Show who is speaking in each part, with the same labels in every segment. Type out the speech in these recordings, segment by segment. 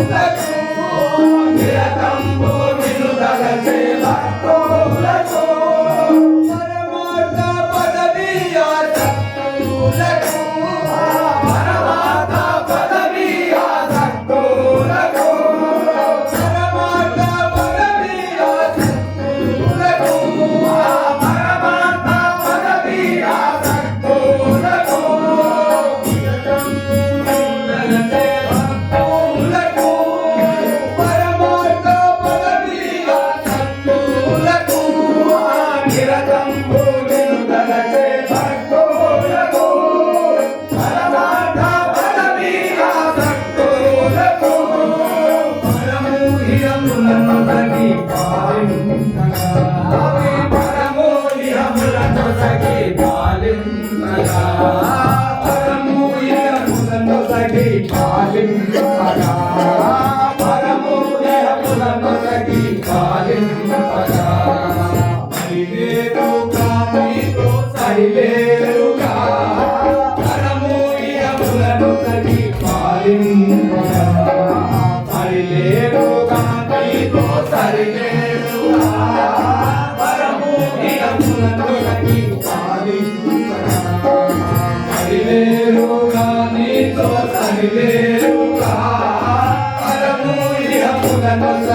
Speaker 1: Thank you.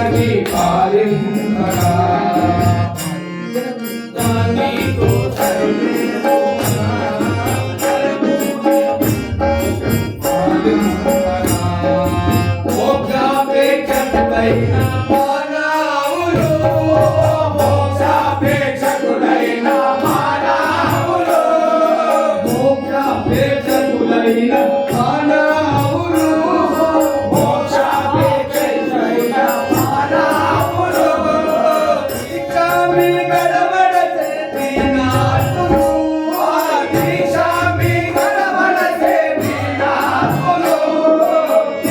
Speaker 1: మనకి పాలింపగా నీకు మోక్షాపేక్షకులైన మానవులు మోక్షాపేక్షకులైన మానవులు మోక్షాపేక్షకులైన మానవులు మోక్షాపేక్షకులైన మానవులు ఇచ్చామి గడబడతే దీనాత్ములు ఇచ్చామి గడబడతే దీనాత్ములు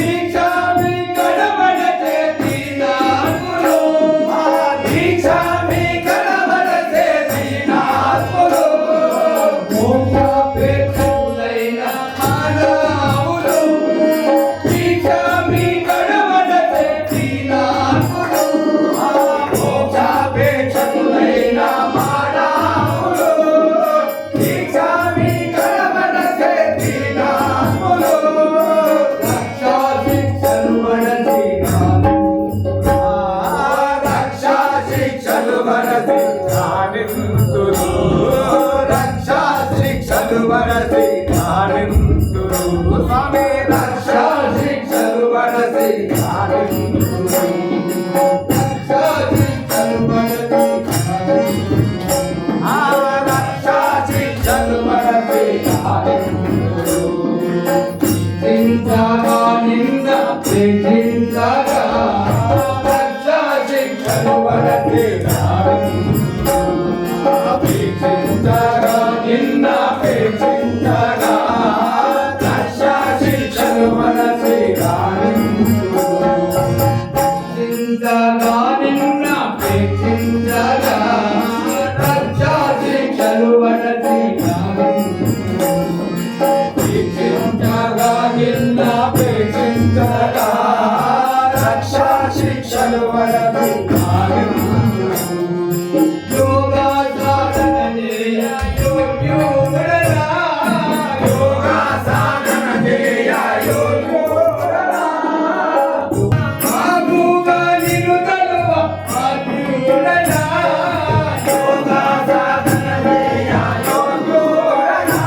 Speaker 1: ఇచ్చామి గడబడతే దీనాత్ములు ఇచ్చామి గడబడతే దీనాత్ములు మోక్షాపేక్షకులైన మానవులు ఇచ్చామి గడబడతే దీనాత్ములు మోక్షాపేక్షకులైన మానవులు ఇచ్చామి గడబడతే దీనాత్ములు రక్షా శిక్షలు వడసి రక్షా శిక్షలు వడసి రానింతురు రక్షా శిక్షలు వడసి రానింతురు స్వామి రక్షా శిక్షలు వడసి రానింతురు రక్షా శిక్షలు వడసి రక్షా శిక్షలు వడసి రానింతురు చింతగా నింద ప్రేమించగా రక్షా శిక్షలు వడసి ప్రేమించగా నింద ప్రేమించగా రక్షా శిక్షలు వడసి చింతగా నింద ప్రేమించగా రక్షా శిక్షలు వడసి ప్రేమించగా రక్షా శిక్షలు వడసి యోగా సాధన చేయ యోగ్యుడరా యోగా సాధన చేయ యోగ్యుడరా బాగుగా నిరుదలువ ఆత్మీయుడరా యోగా సాధన చేయ యోగ్యుడరా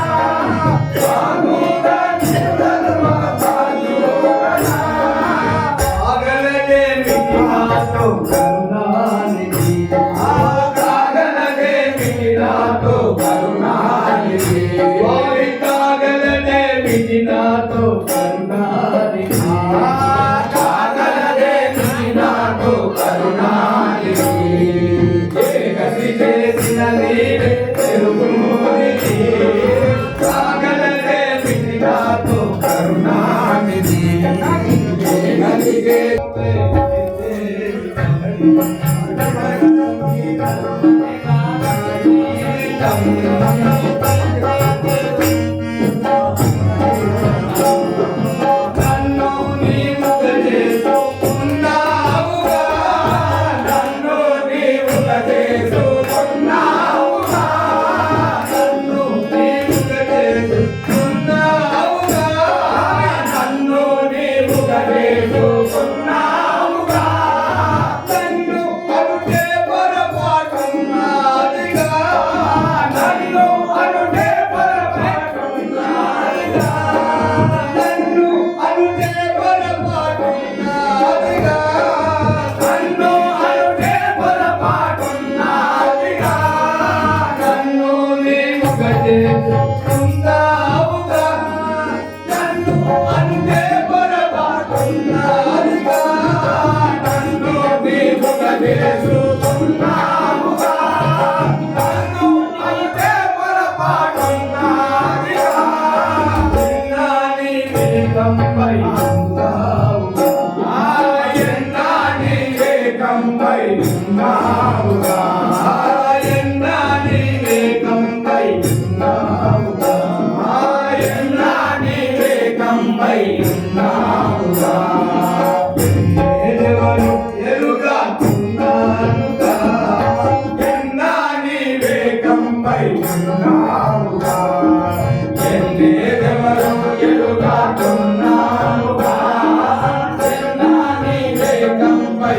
Speaker 1: బాగుగా నిరుదలువ ఆత్మీయుడరా ఆగలనే మిథినాతో కరుణానిధి ఆగలనే మిథినాతో కరుణానిధి ఓరి కాగలనే మిథినాతో కరుణానిధి కాగలనే మిథినాతో కరుణానిధి ఏకసి చేసిన నీవే తెలుగునిధి కాగలనే మిథినాతో కరుణానిధి ఏకసి నన్ను నీవుగా చేసుకున్నావుగా నన్ను నీవుగా చేసుకున్నావుగా నన్ను నీవుగా చేసుకున్నావుగా నన్ను నీవుగా చేసుకున్నావుగా నన్ను అనుటే పొరపాటున్నాదిగా నన్ను అనుటే పొరపాటున్నాదిగా నన్ను అనుటే పొరపాటున్నాదిగా నన్ను అనుటే పొరపాటున్నాదిగా నన్ను నీవుగా చేసుకున్నావుగా నన్ను అనుటే పొరపాటున్నాదిగా నన్ను నీవుగా చేసుకున్నావుగా నన్ను అనుటే పొరపాటున్నాదిగా ఎన్నాని వేగంపై ఉన్నావుగా ఎన్నాని వేగంపై ఉన్నావుగా ఎన్నాని వేగంపై ఉన్నావుగా ఎన్నాని వేగంపై ఉన్నావుగా ఎన్నెవరు ఎరుగాకున్నానుగా ఎన్నాని వేగంపై ఉన్నావుగా ఎన్నెవరు ఎరుగాకున్నానుగా ఎన్నాని వేగంపై